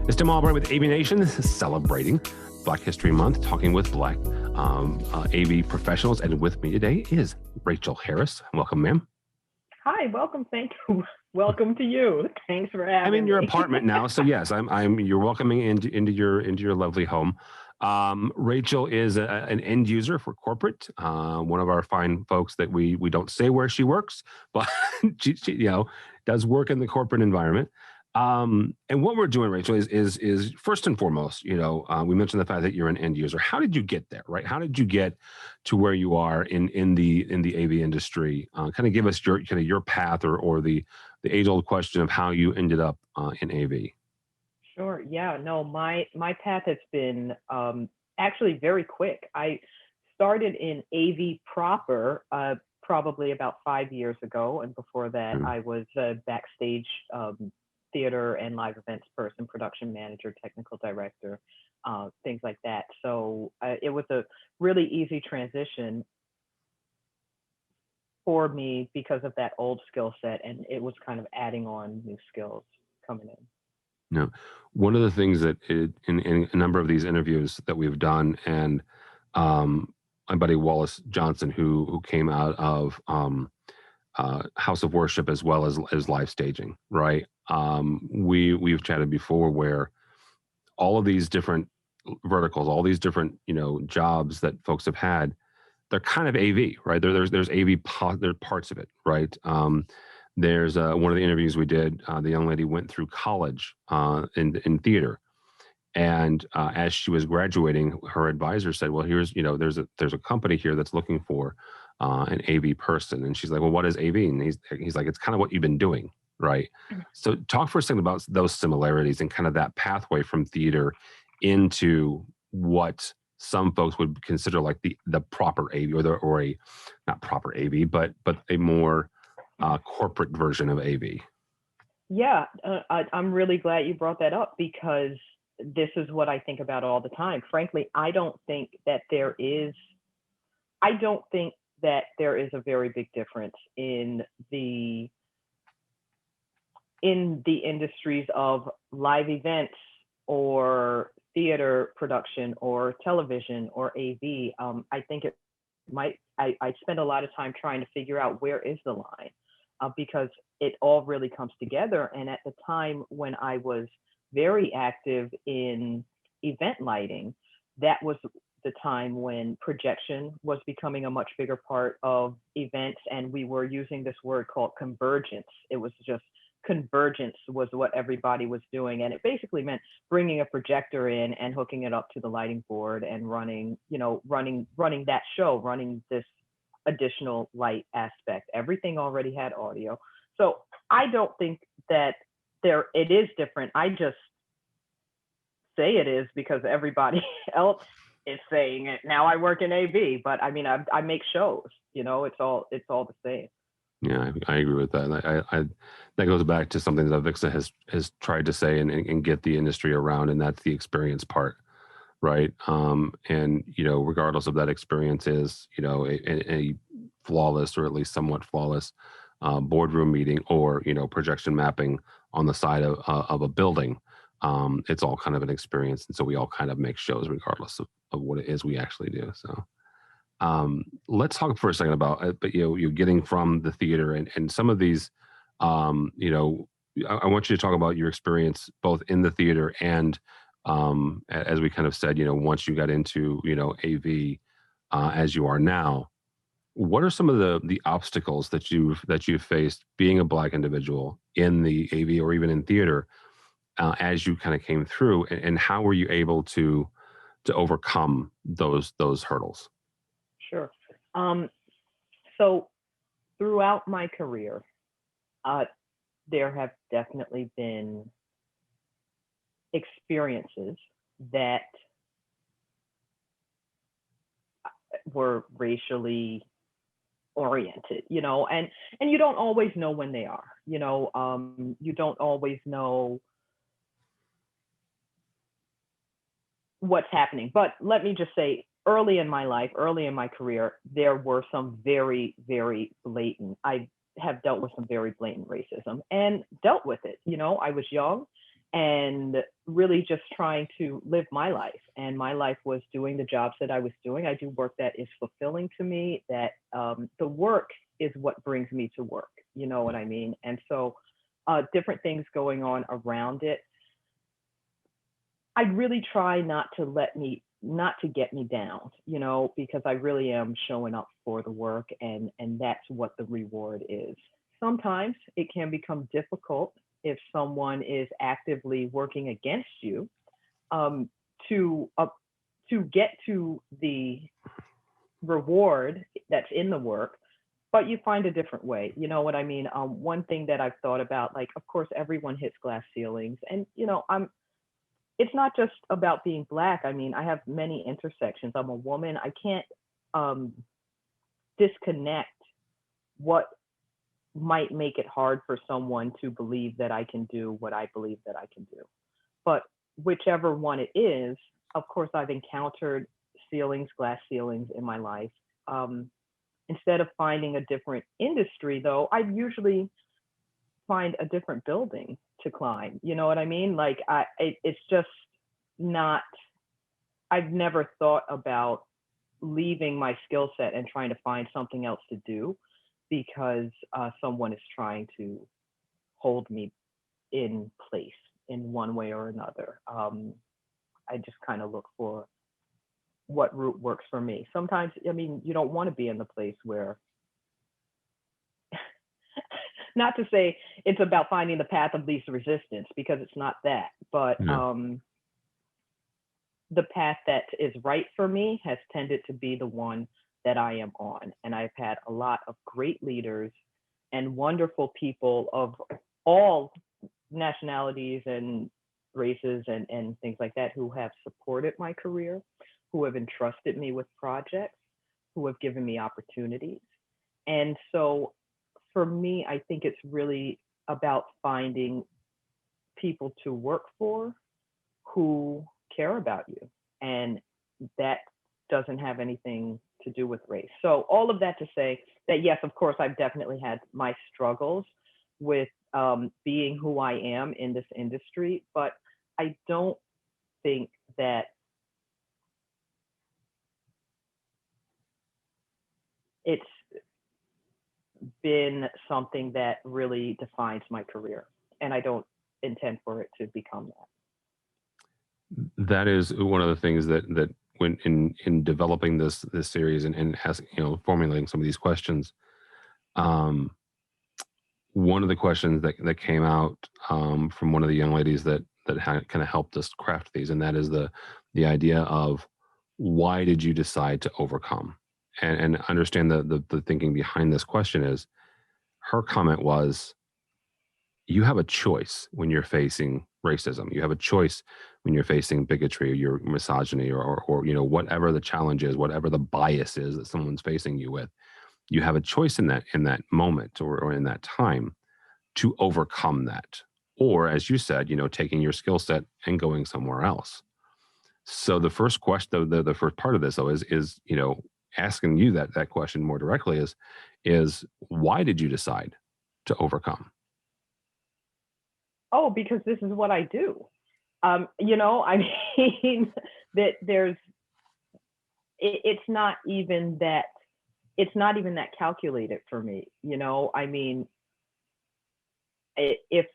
It's Tim Albright with AVNation, celebrating Black History Month, talking with Black AV professionals. And with me today is Rachael Harris. Welcome, ma'am. Hi, welcome. Thank you. Welcome to you. Thanks for having me. I'm in your apartment now, so yes, you're welcoming into your lovely home. Rachael is an end user for corporate, one of our fine folks that we don't say where she works, but she does work in the corporate environment. And what we're doing, Rachael, is first and foremost, we mentioned the fact that you're an end user. How did you get there, right? How did you get to where you are in the AV industry? Kind of give us your path or the age-old question of how you ended up in AV. Sure. Yeah. No, my path has been actually very quick. I started in AV proper probably about 5 years ago, and before that, I was a backstage theater and live events person, production manager, technical director, things like that. So it was a really easy transition for me because of that old skill set, and it was kind of adding on new skills coming in. No, one of the things that in a number of these interviews that we've done, and my buddy Wallace Johnson, who came out of House of Worship as well as live staging, right? We've chatted before where all of these different verticals, all these different jobs that folks have had, they're kind of AV, right? There's AV there are parts of it, right? There's one of the interviews we did. The young lady went through college in theater, and as she was graduating, her advisor said, "Well, there's a company here that's looking for an AV person," and she's like, "Well, what is AV?" And he's like, "It's kind of what you've been doing, right?" So talk for a second about those similarities and kind of that pathway from theater into what some folks would consider like the proper AV or a not proper AV, but a more corporate version of AV. Yeah, I'm really glad you brought that up because this is what I think about all the time. Frankly, I don't think that there is a very big difference in the industries of live events or theater production or television or AV. I think it might. I spend a lot of time trying to figure out where is the line. Because it all really comes together. And at the time when I was very active in event lighting, that was the time when projection was becoming a much bigger part of events. And we were using this word called convergence. It was just convergence was what everybody was doing. And it basically meant bringing a projector in and hooking it up to the lighting board and running that show, running this additional light aspect. Everything already had audio. So I don't think that it is different. I just say it is because everybody else is saying it. Now I work in AV, but I mean, I make shows, it's all the same. Yeah, I agree with that. I that goes back to something that AVIXA has tried to say and get the industry around, and that's the experience part. Right. And, regardless of that experience is, a flawless or at least somewhat flawless boardroom meeting or, projection mapping on the side of a building. It's all kind of an experience. And so we all kind of make shows regardless of what it is we actually do. So let's talk for a second about, you're getting from the theater and some of these, I want you to talk about your experience both in the theater and as we kind of said, once you got into, AV as you are now, what are some of the obstacles that you've faced being a Black individual in the AV or even in theater as you kind of came through, and how were you able to overcome those hurdles? Sure. So throughout my career, there have definitely been experiences that were racially oriented, and you don't always know when they are, you don't always know what's happening. But let me just say, early in my life, early in my career, there were some very, very blatant, I have dealt with some very blatant racism and dealt with it. I was young and really just trying to live my life. And my life was doing the jobs that I was doing. I do work that is fulfilling to me, that the work is what brings me to work. You know what I mean? And so different things going on around it. I really try not to get me down, you know, because I really am showing up for the work, and that's what the reward is. Sometimes it can become difficult if someone is actively working against you, um, to get to the reward that's in the work, but you find a different way. You know what I mean? One thing that I've thought about, like, of course, everyone hits glass ceilings, and you know, it's not just about being Black. I mean, I have many intersections. I'm a woman. I can't um, disconnect what might make it hard for someone to believe that I can do what I believe that I can do. But whichever one it is, of course, I've encountered ceilings, glass ceilings in my life. Um, Instead of finding a different industry, though, I usually find a different building to climb. You know what I mean? Like, it's just not, I've never thought about leaving my skill set and trying to find something else to do because someone is trying to hold me in place in one way or another. I just kind of look for what route works for me. Sometimes, I mean, you don't want to be in the place where, not to say it's about finding the path of least resistance, because it's not that, but Yeah. the path that is right for me has tended to be the one that I am on. And I've had a lot of great leaders and wonderful people of all nationalities and races and things like that who have supported my career, who have entrusted me with projects, who have given me opportunities. And so for me, I think it's really about finding people to work for who care about you. And that doesn't have anything to do with race. So all of that to say that, yes, of course, I've definitely had my struggles with being who I am in this industry, but I don't think that it's been something that really defines my career. And I don't intend for it to become that. That is one of the things that when in developing this series and as you know, formulating some of these questions, um, one of the questions that came out from one of the young ladies that kind of helped us craft these, and that is the idea of why did you decide to overcome, and understand the thinking behind this question is her comment was, you have a choice when you're facing racism. You have a choice when you're facing bigotry or your misogyny or you know, whatever the challenge is, whatever the bias is that someone's facing you with. You have a choice in that moment or in that time to overcome that. Or as you said, you know, taking your skill set and going somewhere else. So the first question, the first part of this though is, you know, asking you that question more directly is why did you decide to overcome? Oh, because this is what I do. You know, I mean, that it's not even that, it's not even that calculated for me. You know, I mean, if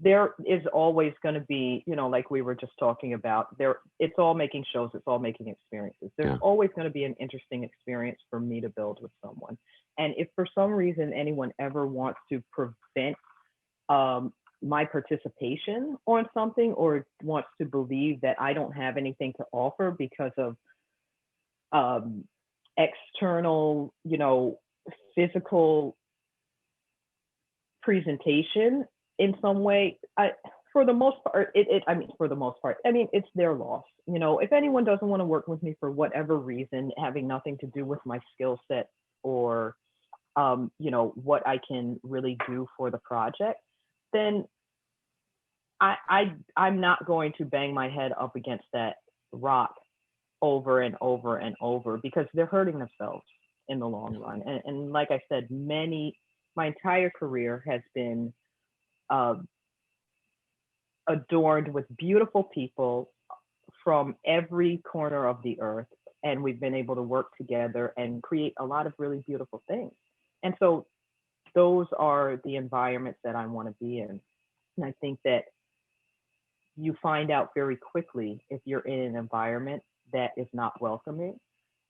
there is always going to be, you know, like we were just talking about, there, it's all making shows, it's all making experiences. There's Yeah. always going to be an interesting experience for me to build with someone. And if for some reason anyone ever wants to prevent my participation on something, or wants to believe that I don't have anything to offer because of external, you know, physical presentation in some way, for the most part, for the most part, I mean, it's their loss. You know, if anyone doesn't want to work with me for whatever reason, having nothing to do with my skill set or, you know, what I can really do for the project, then I'm not going to bang my head up against that rock over and over and over, because they're hurting themselves in the long run. And like I said, my entire career has been adorned with beautiful people from every corner of the earth. And we've been able to work together and create a lot of really beautiful things. And so those are the environments that I want to be in. And I think that you find out very quickly if you're in an environment that is not welcoming.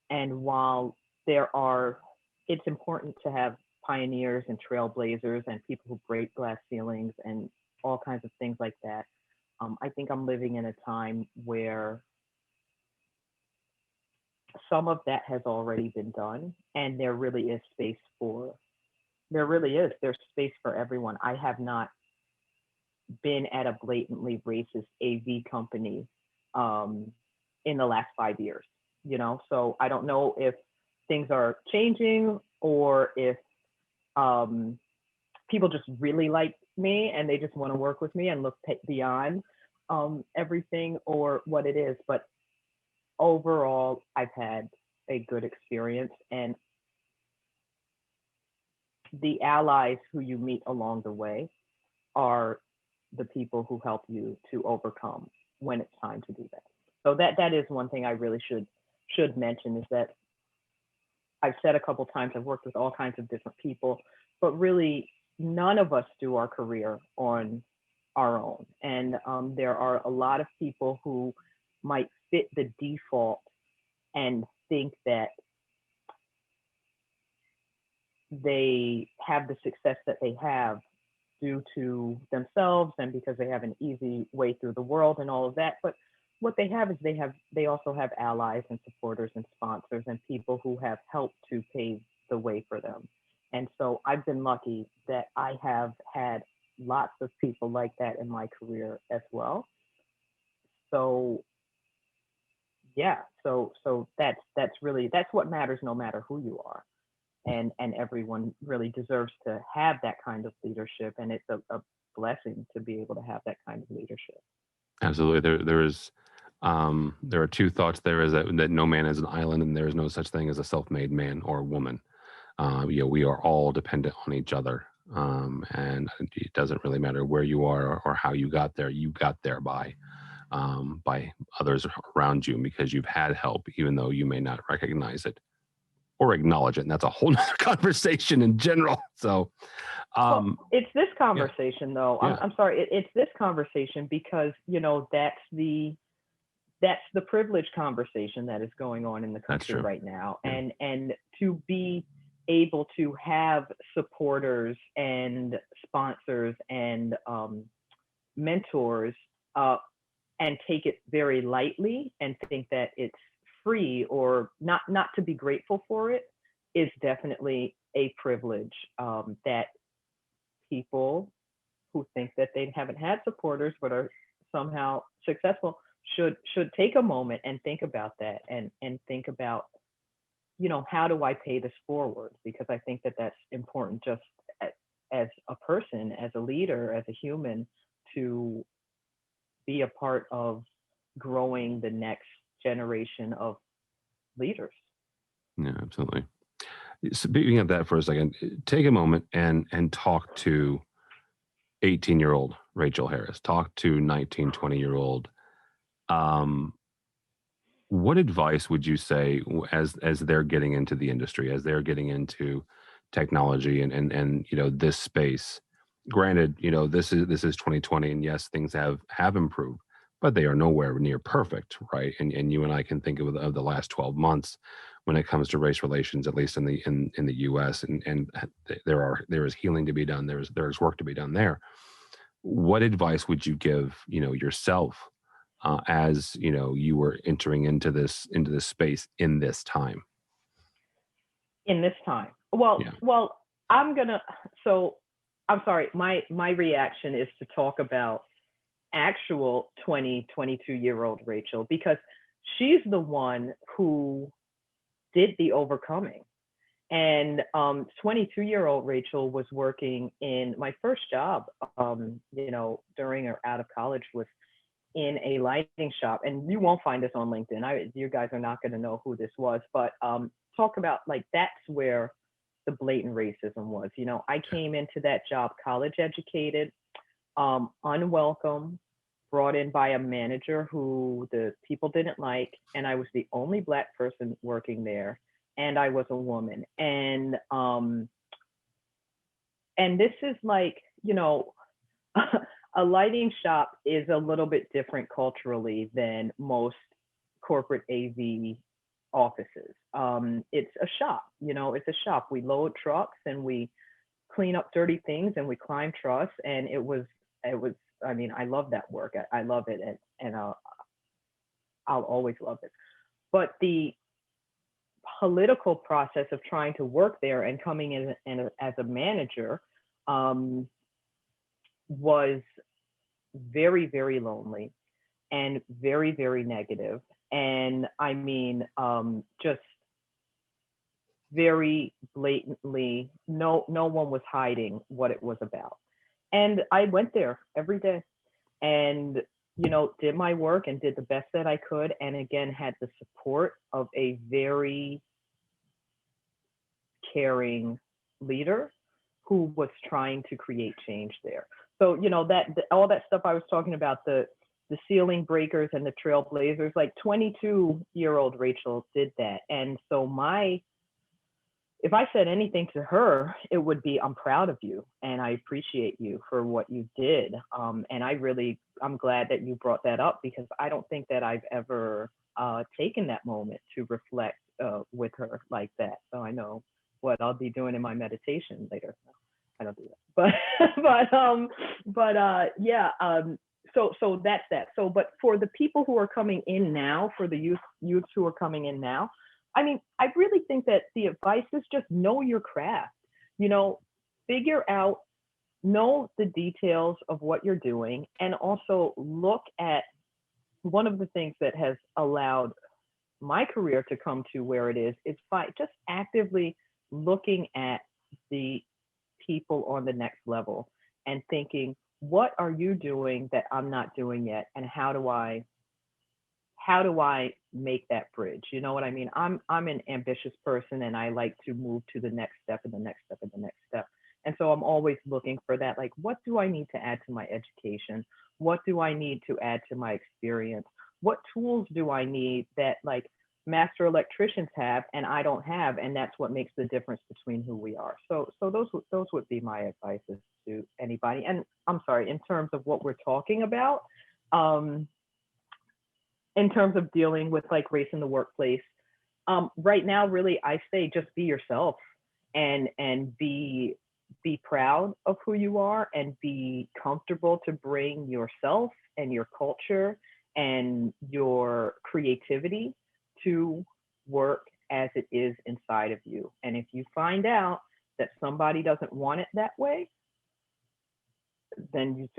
And while it's important to have pioneers and trailblazers and people who break glass ceilings and all kinds of things like that. I think I'm living in a time where some of that has already been done, and there really is space for, there's space for everyone. I have not been at a blatantly racist AV company in the last 5 years, so I don't know if things are changing or if people just really like me and they just want to work with me and look beyond everything or what it is. But overall, I've had a good experience, and the allies who you meet along the way are the people who help you to overcome when it's time to do that. So that is one thing I really should mention, is that I've said a couple times, I've worked with all kinds of different people, but really none of us do our career on our own. And there are a lot of people who might fit the default and think that they have the success that they have due to themselves and because they have an easy way through the world and all of that. But what they have is they also have allies and supporters and sponsors and people who have helped to pave the way for them. And so I've been lucky that I have had lots of people like that in my career as well. So yeah, so that's what matters, no matter who you are. And everyone really deserves to have that kind of leadership, and it's a blessing to be able to have that kind of leadership. Absolutely. There are two thoughts. There is that no man is an island, and there is no such thing as a self-made man or woman. We are all dependent on each other, and it doesn't really matter where you are or how you got there. You got there by others around you, because you've had help, even though you may not recognize it or acknowledge it. And that's a whole nother conversation in general. So, well, it's this conversation, though. Yeah. I'm sorry. It's this conversation because that's the privilege conversation that is going on in the country right now, Yeah. and to be able to have supporters and sponsors and mentors and take it very lightly and think that it's free or not to be grateful for it is definitely a privilege that people who think that they haven't had supporters but are somehow successful should take a moment and think about that and think about, how do I pay this forward? Because I think that that's important, just as a person, as a leader, as a human, to be a part of growing the next generation of leaders. Yeah, absolutely. Speaking of that for a second, take a moment and talk to 18-year-old Rachael Harris, talk to 19, 20-year-old. What advice would you say as they're getting into the industry, as they're getting into technology and this space? Granted, this is 2020, and yes, things have improved, but they are nowhere near perfect, right? And you and I can think of the last 12 months when it comes to race relations, at least in the U.S. and there is healing to be done. There's work to be done there. What advice would you give yourself as you were entering into this space in this time? In this time, well, I'm sorry. My reaction is to talk about actual 22-year-old Rachael, because she's the one who did the overcoming. And 22-year-old Rachael was working in my first job, during or out of college, was in a lighting shop. And you won't find this on LinkedIn. You guys are not going to know who this was, but talk about, like, that's where the blatant racism was. I came into that job college educated, unwelcome, brought in by a manager who the people didn't like, and I was the only Black person working there, and I was a woman. And this is like, you know, a lighting shop is a little bit different culturally than most corporate AV offices. It's a shop, you know, it's a shop. We load trucks and we clean up dirty things and we climb truss. And I mean, I love that work. I love it. And I'll always love it. But the political process of trying to work there and coming in as a manager was very, very lonely and very, very negative. And I mean, just very blatantly, no one was hiding what it was about. And I went there every day and, you know, did my work and did the best that I could. And again, had the support of a very caring leader who was trying to create change there. So, you know, all that stuff I was talking about, the ceiling breakers and the trailblazers, like 22-year-old Rachael did that. And so if I said anything to her, it would be, I'm proud of you and I appreciate you for what you did. And I'm glad that you brought that up, because I don't think that I've ever taken that moment to reflect with her like that. So I know what I'll be doing in my meditation later. I don't do that, yeah. So that's that. So, but for the people who are coming in now, for the youths who are coming in now, I mean, I really think that the advice is just know your craft, you know, know the details of what you're doing, and also look at one of the things that has allowed my career to come to where it is by just actively looking at the people on the next level and thinking, what are you doing that I'm not doing yet? And how do I make that bridge? You know what I mean? I'm an ambitious person and I like to move to the next step and the next step and the next step. And so I'm always looking for that, like, what do I need to add to my education? What do I need to add to my experience? What tools do I need that like master electricians have and I don't have? And that's what makes the difference between who we are. So those would be my advices to anybody. And I'm sorry, in terms of what we're talking about, in terms of dealing with like race in the workplace, right now, really, I say just be yourself and be proud of who you are and be comfortable to bring yourself and your culture and your creativity to work as it is inside of you. And if you find out that somebody doesn't want it that way, then you've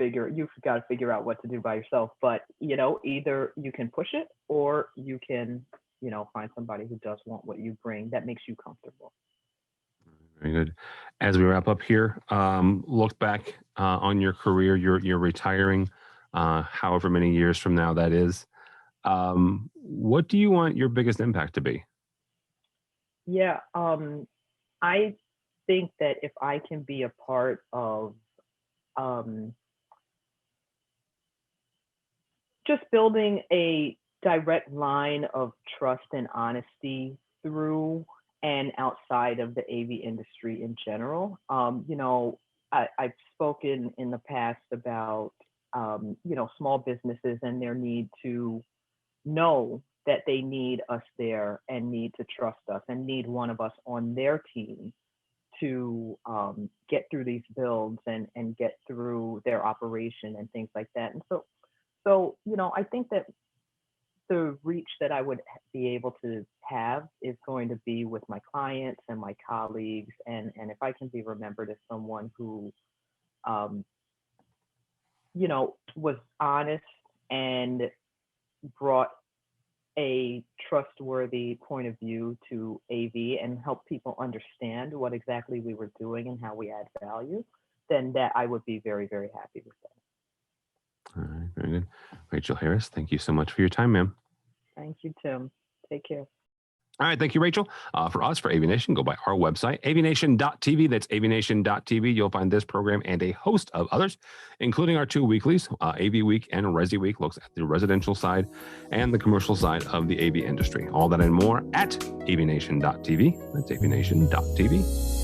got to figure out what to do by yourself. But, you know, either you can push it or you can, you know, find somebody who does want what you bring that makes you comfortable. Very good. As we wrap up here, look back on your career. You're retiring, however many years from now that is. What do you want your biggest impact to be? Yeah, I think that if I can be a part of just building a direct line of trust and honesty through and outside of the AV industry in general. You know, I've spoken in the past about, you know, small businesses and their need to know that they need us there and need to trust us and need one of us on their team to get through these builds and get through their operation and things like that. And so, you know, I think that the reach that I would be able to have is going to be with my clients and my colleagues. And if I can be remembered as someone who, you know, was honest and brought a trustworthy point of view to AV and help people understand what exactly we were doing and how we add value, then that I would be very, very happy with that. All right, very good. Rachael Harris, thank you so much for your time, ma'am. Thank you, Tim. Take care. All right. Thank you, Rachel. For us, for AVNation, go by our website, avnation.tv. That's avnation.tv. You'll find this program and a host of others, including our 2 weeklies, AV Week and Resi Week, looks at the residential side and the commercial side of the AV industry. All that and more at avnation.tv. That's avnation.tv.